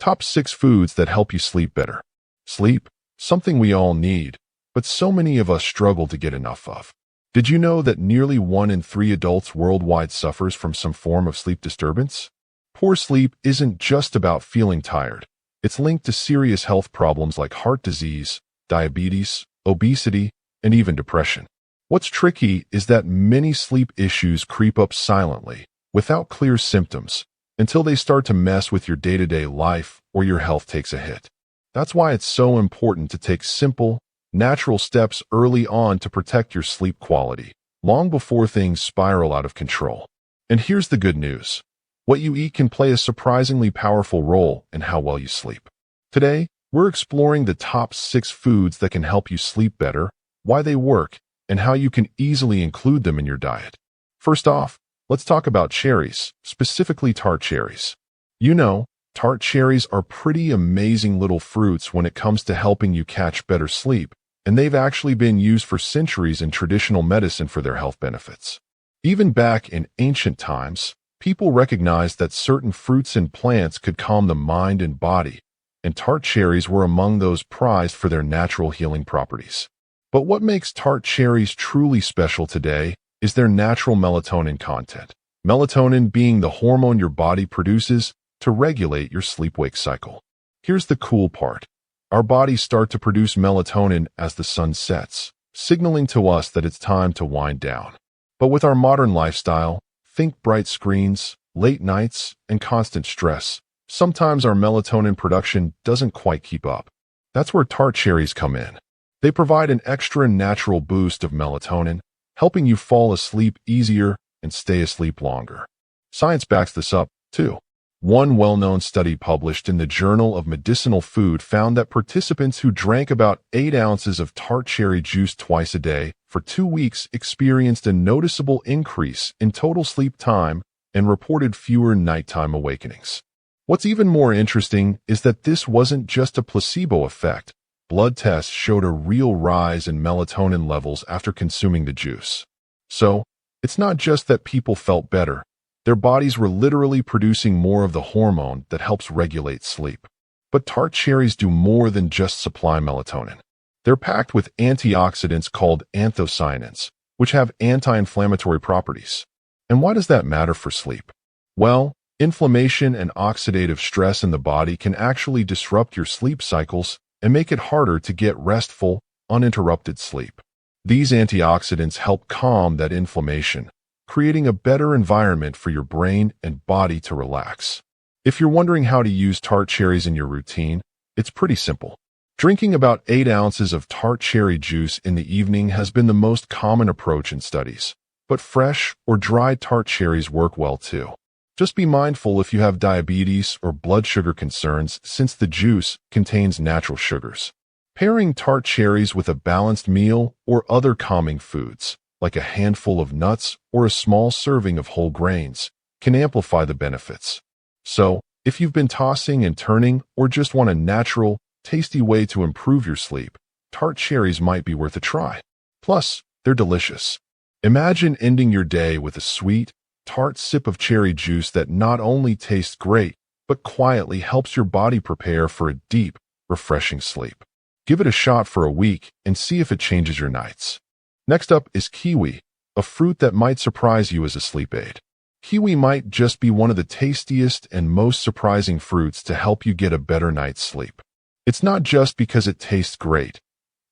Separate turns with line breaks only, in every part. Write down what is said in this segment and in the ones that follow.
Top 6 foods that help you sleep better. Sleep, something we all need, but so many of us struggle to get enough of. Did you know that nearly 1 in 3 adults worldwide suffers from some form of sleep disturbance? Poor sleep isn't just about feeling tired. It's linked to serious health problems like heart disease, diabetes, obesity, and even depression. What's tricky is that many sleep issues creep up silently, without clear symptoms, until they start to mess with your day-to-day life or your health takes a hit. That's why it's so important to take simple, natural steps early on to protect your sleep quality, long before things spiral out of control. And here's the good news. What you eat can play a surprisingly powerful role in how well you sleep. Today, we're exploring the top 6 foods that can help you sleep better, why they work, and how you can easily include them in your diet. First off, let's talk about cherries, specifically Tart cherries. You know, Tart cherries are pretty amazing little fruits when it comes to helping you catch better sleep, and they've actually been used for centuries in traditional medicine for their health benefits. Even back in ancient times, people recognized that certain fruits and plants could calm the mind and body, and Tart cherries were among those prized for their natural healing properties. But what makes Tart cherries truly special today is their natural melatonin content. Melatonin being the hormone your body produces to regulate your sleep-wake cycle. Here's the cool part. Our bodies start to produce melatonin as the sun sets, signaling to us that it's time to wind down. But with our modern lifestyle, think bright screens, late nights, and constant stress, sometimes our melatonin production doesn't quite keep up. That's where Tart cherries come in. They provide an extra natural boost of melatonin, helping you fall asleep easier and stay asleep longer. Science backs this up, too. One well-known study published in the Journal of Medicinal Food found that participants who drank about 8 ounces of tart cherry juice twice a day for 2 weeks experienced a noticeable increase in total sleep time and reported fewer nighttime awakenings. What's even more interesting is that this wasn't just a placebo effect. Blood tests showed a real rise in melatonin levels after consuming the juice. So, it's not just that people felt better. Their bodies were literally producing more of the hormone that helps regulate sleep. But Tart cherries do more than just supply melatonin. They're packed with antioxidants called anthocyanins, which have anti-inflammatory properties. And why does that matter for sleep? Well, inflammation and oxidative stress in the body can actually disrupt your sleep cycles and make it harder to get restful, uninterrupted sleep. These antioxidants help calm that inflammation, creating a better environment for your brain and body to relax. If you're wondering how to use Tart cherries in your routine, it's pretty simple. Drinking about 8 ounces of tart cherry juice in the evening has been the most common approach in studies, but fresh or dried tart cherries work well too. Just be mindful if you have diabetes or blood sugar concerns, since the juice contains natural sugars. Pairing tart cherries with a balanced meal or other calming foods, like a handful of nuts or a small serving of whole grains, can amplify the benefits. So, if you've been tossing and turning or just want a natural, tasty way to improve your sleep, tart cherries might be worth a try. Plus, they're delicious. Imagine ending your day with a sweet, tart sip of cherry juice that not only tastes great, but quietly helps your body prepare for a deep, refreshing sleep. Give it a shot for a week and see if it changes your nights. Next up is kiwi, a fruit that might surprise you as a sleep aid. Kiwi might just be one of the tastiest and most surprising fruits to help you get a better night's sleep. It's not just because it tastes great.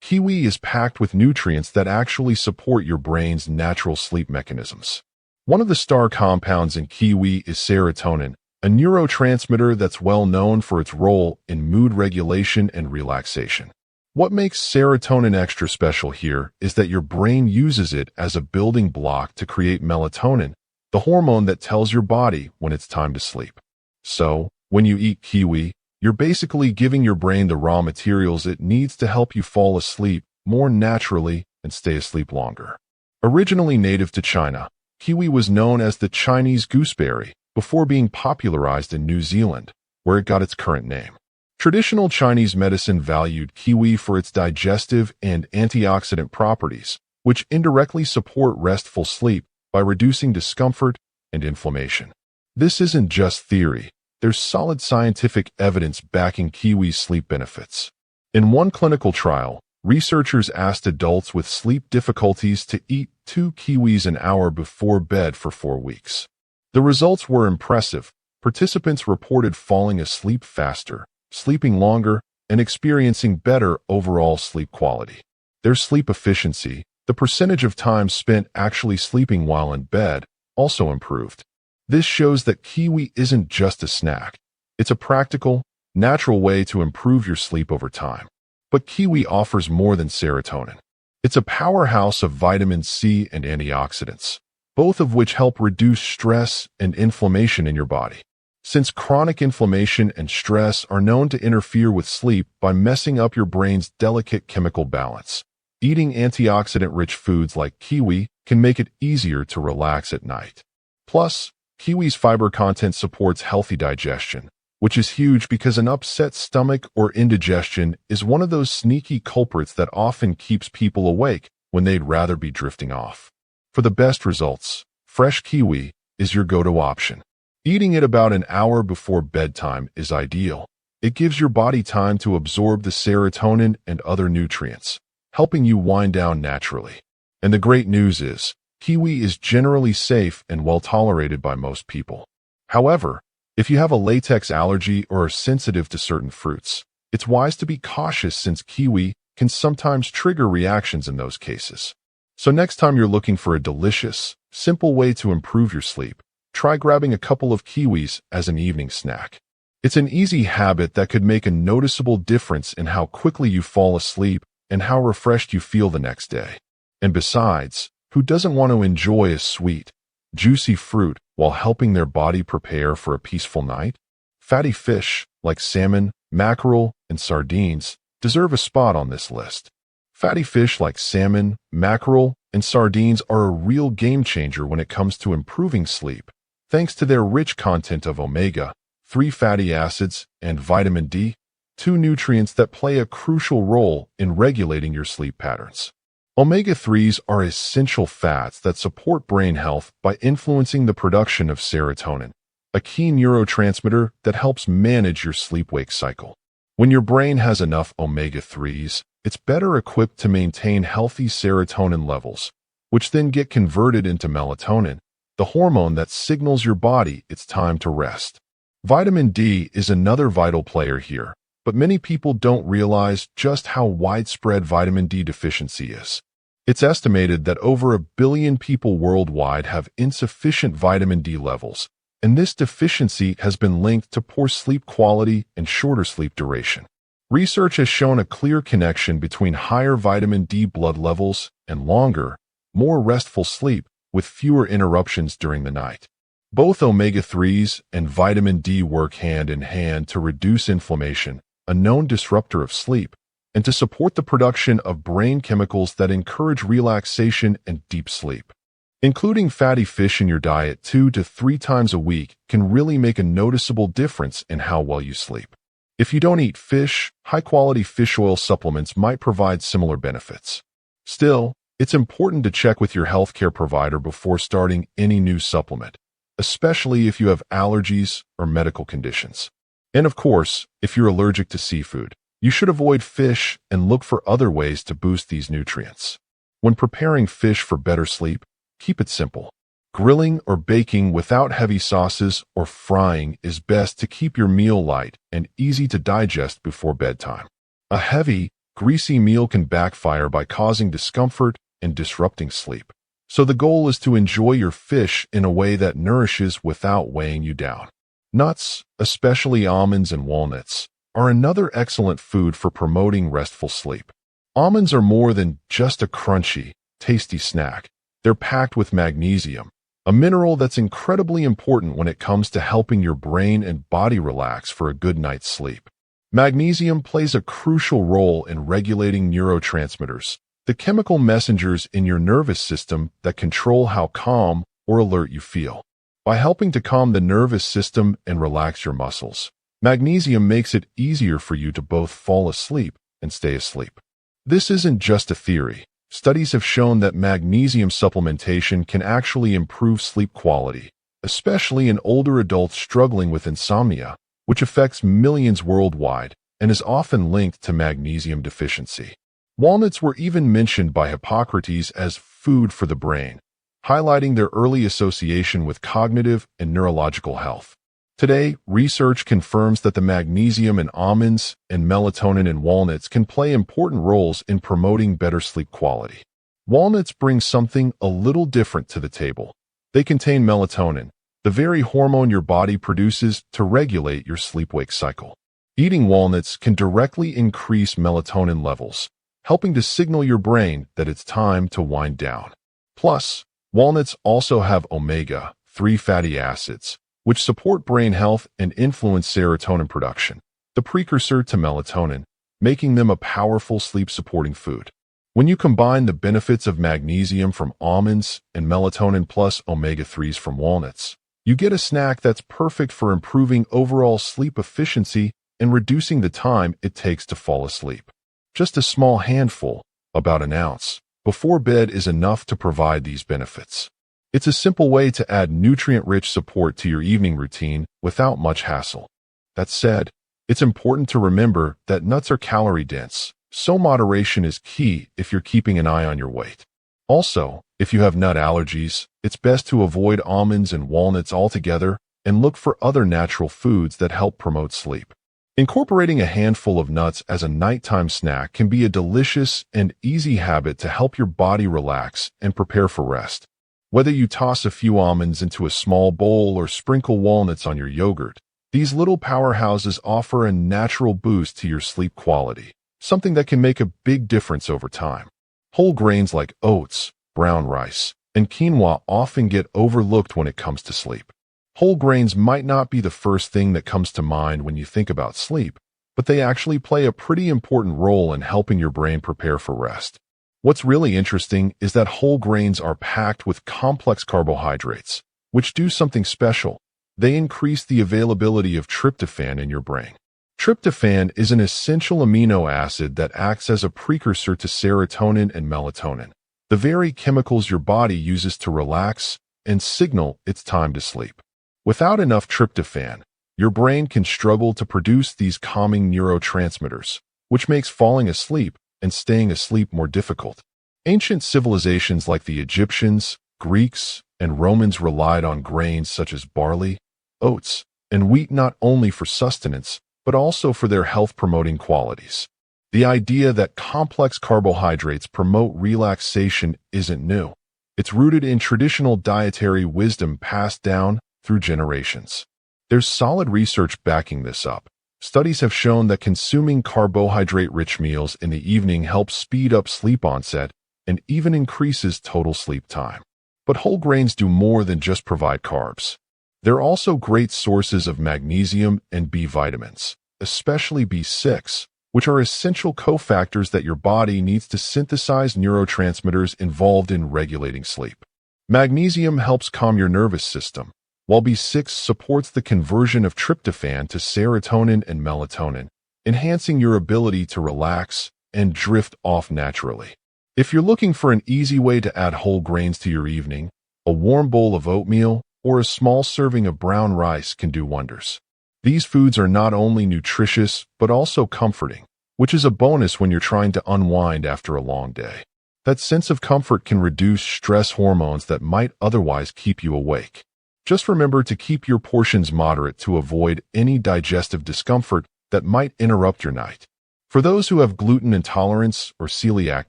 Kiwi is packed with nutrients that actually support your brain's natural sleep mechanisms. One of the star compounds in kiwi is serotonin, a neurotransmitter that's well known for its role in mood regulation and relaxation. What makes serotonin extra special here is that your brain uses it as a building block to create melatonin, the hormone that tells your body when it's time to sleep. So, when you eat kiwi, you're basically giving your brain the raw materials it needs to help you fall asleep more naturally and stay asleep longer. Originally native to China, kiwi was known as the Chinese gooseberry before being popularized in New Zealand, where it got its current name. Traditional Chinese medicine valued kiwi for its digestive and antioxidant properties, which indirectly support restful sleep by reducing discomfort and inflammation. This isn't just theory. there's solid scientific evidence backing kiwi's sleep benefits. In one clinical trial, researchers asked adults with sleep difficulties to eat 2 kiwis an hour before bed for 4 weeks. The results were impressive. Participants reported falling asleep faster, sleeping longer, and experiencing better overall sleep quality. Their sleep efficiency, the percentage of time spent actually sleeping while in bed, also improved. This shows that kiwi isn't just a snack. It's a practical, natural way to improve your sleep over time. But kiwi offers more than serotonin. It's a powerhouse of vitamin C and antioxidants, both of which help reduce stress and inflammation in your body. Since chronic inflammation and stress are known to interfere with sleep by messing up your brain's delicate chemical balance, eating antioxidant-rich foods like kiwi can make it easier to relax at night. Plus, kiwi's fiber content supports healthy digestion, which is huge because an upset stomach or indigestion is one of those sneaky culprits that often keeps people awake when they'd rather be drifting off. For the best results, fresh kiwi is your go-to option. Eating it about an hour before bedtime is ideal. It gives your body time to absorb the serotonin and other nutrients, helping you wind down naturally. And the great news is, kiwi is generally safe and well tolerated by most people. However, if you have a latex allergy or are sensitive to certain fruits, it's wise to be cautious since kiwi can sometimes trigger reactions in those cases. So next time you're looking for a delicious, simple way to improve your sleep, try grabbing a couple of kiwis as an evening snack. It's an easy habit that could make a noticeable difference in how quickly you fall asleep and how refreshed you feel the next day. And besides, who doesn't want to enjoy a sweet, juicy fruit while helping their body prepare for a peaceful night? Fatty fish, like salmon, mackerel, and sardines, deserve a spot on this list. Fatty fish like salmon, mackerel, and sardines are a real game changer when it comes to improving sleep, thanks to their rich content of omega-3 fatty acids and vitamin D, 2 nutrients that play a crucial role in regulating your sleep patterns. Omega-3s are essential fats that support brain health by influencing the production of serotonin, a key neurotransmitter that helps manage your sleep-wake cycle. When your brain has enough omega-3s, it's better equipped to maintain healthy serotonin levels, which then get converted into melatonin, the hormone that signals your body it's time to rest. Vitamin D is another vital player here, but many people don't realize just how widespread vitamin D deficiency is. It's estimated that over 1 billion people worldwide have insufficient vitamin D levels, and this deficiency has been linked to poor sleep quality and shorter sleep duration. Research has shown a clear connection between higher vitamin D blood levels and longer, more restful sleep with fewer interruptions during the night. Both omega-3s and vitamin D work hand in hand to reduce inflammation, a known disruptor of sleep, and to support the production of brain chemicals that encourage relaxation and deep sleep. Including fatty fish in your diet 2 to 3 times a week can really make a noticeable difference in how well you sleep. If you don't eat fish, high-quality fish oil supplements might provide similar benefits. Still, it's important to check with your healthcare provider before starting any new supplement, especially if you have allergies or medical conditions. And of course, if you're allergic to seafood, you should avoid fish and look for other ways to boost these nutrients. When preparing fish for better sleep, keep it simple. Grilling or baking without heavy sauces or frying is best to keep your meal light and easy to digest before bedtime. A heavy, greasy meal can backfire by causing discomfort and disrupting sleep. So the goal is to enjoy your fish in a way that nourishes without weighing you down. Nuts, especially almonds and walnuts, are another excellent food for promoting restful sleep. Almonds are more than just a crunchy, tasty snack. They're packed with magnesium, a mineral that's incredibly important when it comes to helping your brain and body relax for a good night's sleep. Magnesium plays a crucial role in regulating neurotransmitters, the chemical messengers in your nervous system that control how calm or alert you feel. By helping to calm the nervous system and relax your muscles, magnesium makes it easier for you to both fall asleep and stay asleep. This isn't just a theory. Studies have shown that magnesium supplementation can actually improve sleep quality, especially in older adults struggling with insomnia, which affects millions worldwide and is often linked to magnesium deficiency. Walnuts were even mentioned by Hippocrates as food for the brain, highlighting their early association with cognitive and neurological health. Today, research confirms that the magnesium in almonds and melatonin in walnuts can play important roles in promoting better sleep quality. Walnuts bring something a little different to the table. They contain melatonin, the very hormone your body produces to regulate your sleep-wake cycle. Eating walnuts can directly increase melatonin levels, helping to signal your brain that it's time to wind down. Plus, walnuts also have omega-3 fatty acids, which support brain health and influence serotonin production, the precursor to melatonin, making them a powerful sleep-supporting food. When you combine the benefits of magnesium from almonds and melatonin plus omega-3s from walnuts, you get a snack that's perfect for improving overall sleep efficiency and reducing the time it takes to fall asleep. Just a small handful, about an ounce, before bed is enough to provide these benefits. It's a simple way to add nutrient-rich support to your evening routine without much hassle. That said, it's important to remember that nuts are calorie-dense, so moderation is key if you're keeping an eye on your weight. Also, if you have nut allergies, it's best to avoid almonds and walnuts altogether and look for other natural foods that help promote sleep. Incorporating a handful of nuts as a nighttime snack can be a delicious and easy habit to help your body relax and prepare for rest. Whether you toss a few almonds into a small bowl or sprinkle walnuts on your yogurt, these little powerhouses offer a natural boost to your sleep quality, something that can make a big difference over time. Whole grains like oats, brown rice, and quinoa often get overlooked when it comes to sleep. Whole grains might not be the first thing that comes to mind when you think about sleep, but they actually play a pretty important role in helping your brain prepare for rest. What's really interesting is that whole grains are packed with complex carbohydrates, which do something special. They increase the availability of tryptophan in your brain. Tryptophan is an essential amino acid that acts as a precursor to serotonin and melatonin, the very chemicals your body uses to relax and signal it's time to sleep. Without enough tryptophan, your brain can struggle to produce these calming neurotransmitters, which makes falling asleep and staying asleep more difficult. Ancient civilizations like the Egyptians, Greeks, and Romans relied on grains such as barley, oats, and wheat not only for sustenance, but also for their health-promoting qualities. The idea that complex carbohydrates promote relaxation isn't new. It's rooted in traditional dietary wisdom passed down through generations. There's solid research backing this up. Studies have shown that consuming carbohydrate-rich meals in the evening helps speed up sleep onset and even increases total sleep time. But whole grains do more than just provide carbs. They're also great sources of magnesium and B vitamins, especially B6, which are essential cofactors that your body needs to synthesize neurotransmitters involved in regulating sleep. Magnesium helps calm your nervous system, while B6 supports the conversion of tryptophan to serotonin and melatonin, enhancing your ability to relax and drift off naturally. If you're looking for an easy way to add whole grains to your evening, a warm bowl of oatmeal or a small serving of brown rice can do wonders. These foods are not only nutritious, but also comforting, which is a bonus when you're trying to unwind after a long day. That sense of comfort can reduce stress hormones that might otherwise keep you awake. Just remember to keep your portions moderate to avoid any digestive discomfort that might interrupt your night. For those who have gluten intolerance or celiac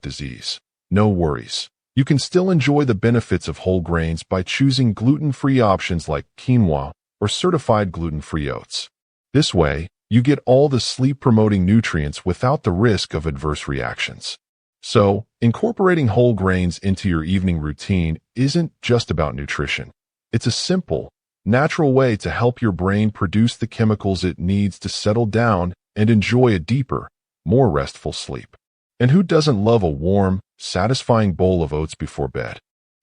disease, no worries. You can still enjoy the benefits of whole grains by choosing gluten-free options like quinoa or certified gluten-free oats. This way, you get all the sleep-promoting nutrients without the risk of adverse reactions. So, incorporating whole grains into your evening routine isn't just about nutrition. It's a simple, natural way to help your brain produce the chemicals it needs to settle down and enjoy a deeper, more restful sleep. And who doesn't love a warm, satisfying bowl of oats before bed?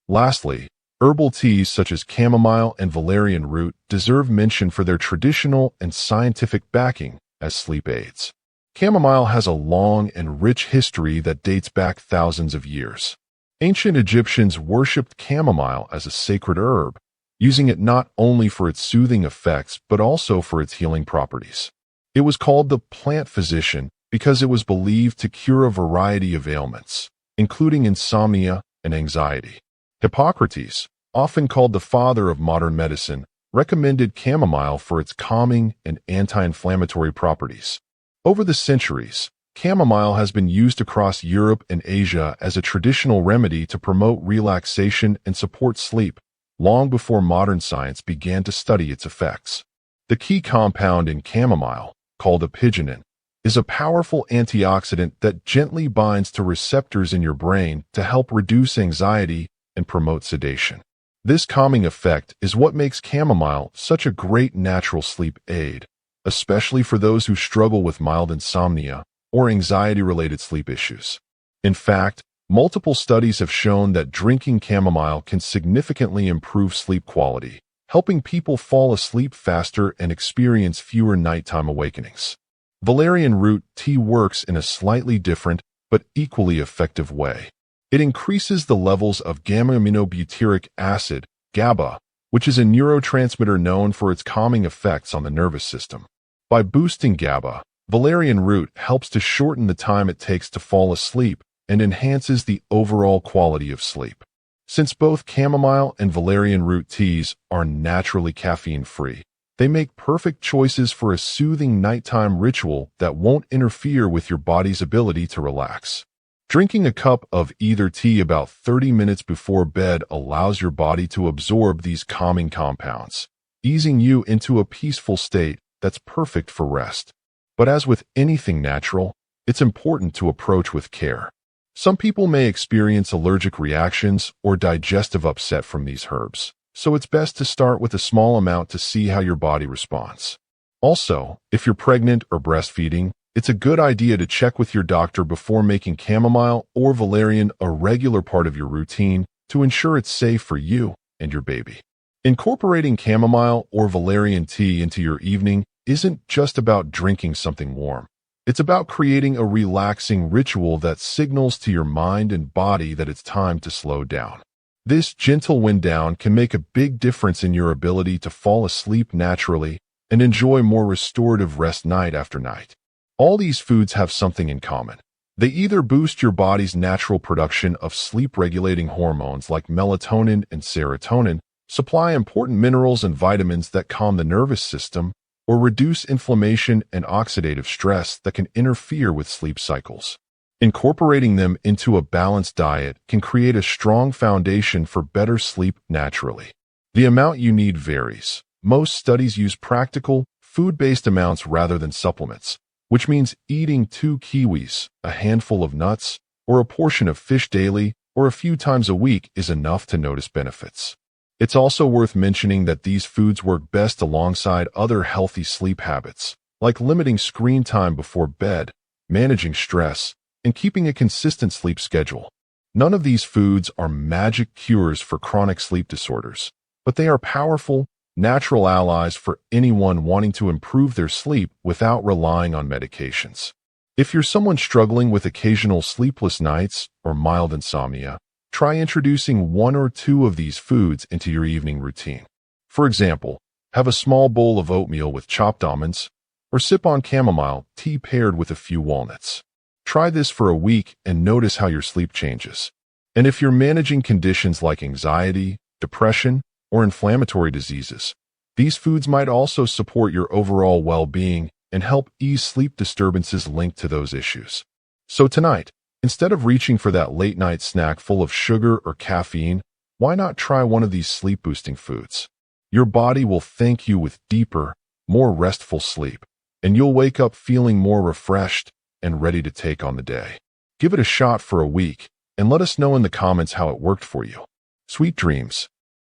Lastly, herbal teas such as chamomile and valerian root deserve mention for their traditional and scientific backing as sleep aids. Chamomile has a long and rich history that dates back thousands of years. Ancient Egyptians worshipped chamomile as a sacred herb, using it not only for its soothing effects but also for its healing properties. It was called the plant physician because it was believed to cure a variety of ailments, including insomnia and anxiety. Hippocrates, often called the father of modern medicine, recommended chamomile for its calming and anti-inflammatory properties. Over the centuries, chamomile has been used across Europe and Asia as a traditional remedy to promote relaxation and support sleep, long before modern science began to study its effects. The key compound in chamomile, called apigenin, is a powerful antioxidant that gently binds to receptors in your brain to help reduce anxiety and promote sedation. This calming effect is what makes chamomile such a great natural sleep aid, especially for those who struggle with mild insomnia or anxiety-related sleep issues. In fact, multiple studies have shown that drinking chamomile can significantly improve sleep quality, helping people fall asleep faster and experience fewer nighttime awakenings. Valerian root tea works in a slightly different but equally effective way. It increases the levels of gamma-aminobutyric acid, GABA, which is a neurotransmitter known for its calming effects on the nervous system. By boosting GABA, valerian root helps to shorten the time it takes to fall asleep and enhances the overall quality of sleep. Since both chamomile and valerian root teas are naturally caffeine-free, they make perfect choices for a soothing nighttime ritual that won't interfere with your body's ability to relax. Drinking a cup of either tea about 30 minutes before bed allows your body to absorb these calming compounds, easing you into a peaceful state that's perfect for rest. But as with anything natural, it's important to approach with care. Some people may experience allergic reactions or digestive upset from these herbs, so it's best to start with a small amount to see how your body responds. Also, if you're pregnant or breastfeeding, it's a good idea to check with your doctor before making chamomile or valerian a regular part of your routine to ensure it's safe for you and your baby. Incorporating chamomile or valerian tea into your evening isn't just about drinking something warm. It's about creating a relaxing ritual that signals to your mind and body that it's time to slow down. This gentle wind down can make a big difference in your ability to fall asleep naturally and enjoy more restorative rest night after night. All these foods have something in common. They either boost your body's natural production of sleep-regulating hormones like melatonin and serotonin, supply important minerals and vitamins that calm the nervous system, or reduce inflammation and oxidative stress that can interfere with sleep cycles. Incorporating them into a balanced diet can create a strong foundation for better sleep naturally. The amount you need varies. Most studies use practical, food-based amounts rather than supplements, which means eating 2 kiwis, a handful of nuts, or a portion of fish daily or a few times a week is enough to notice benefits. It's also worth mentioning that these foods work best alongside other healthy sleep habits, like limiting screen time before bed, managing stress, and keeping a consistent sleep schedule. None of these foods are magic cures for chronic sleep disorders, but they are powerful, natural allies for anyone wanting to improve their sleep without relying on medications. If you're someone struggling with occasional sleepless nights or mild insomnia, try introducing 1 or 2 of these foods into your evening routine. For example, have a small bowl of oatmeal with chopped almonds, or sip on chamomile tea paired with a few walnuts. Try this for a week and notice how your sleep changes. And if you're managing conditions like anxiety, depression, or inflammatory diseases, these foods might also support your overall well-being and help ease sleep disturbances linked to those issues. So tonight, instead of reaching for that late-night snack full of sugar or caffeine, why not try one of these sleep-boosting foods? Your body will thank you with deeper, more restful sleep, and you'll wake up feeling more refreshed and ready to take on the day. Give it a shot for a week, and let us know in the comments how it worked for you. Sweet dreams.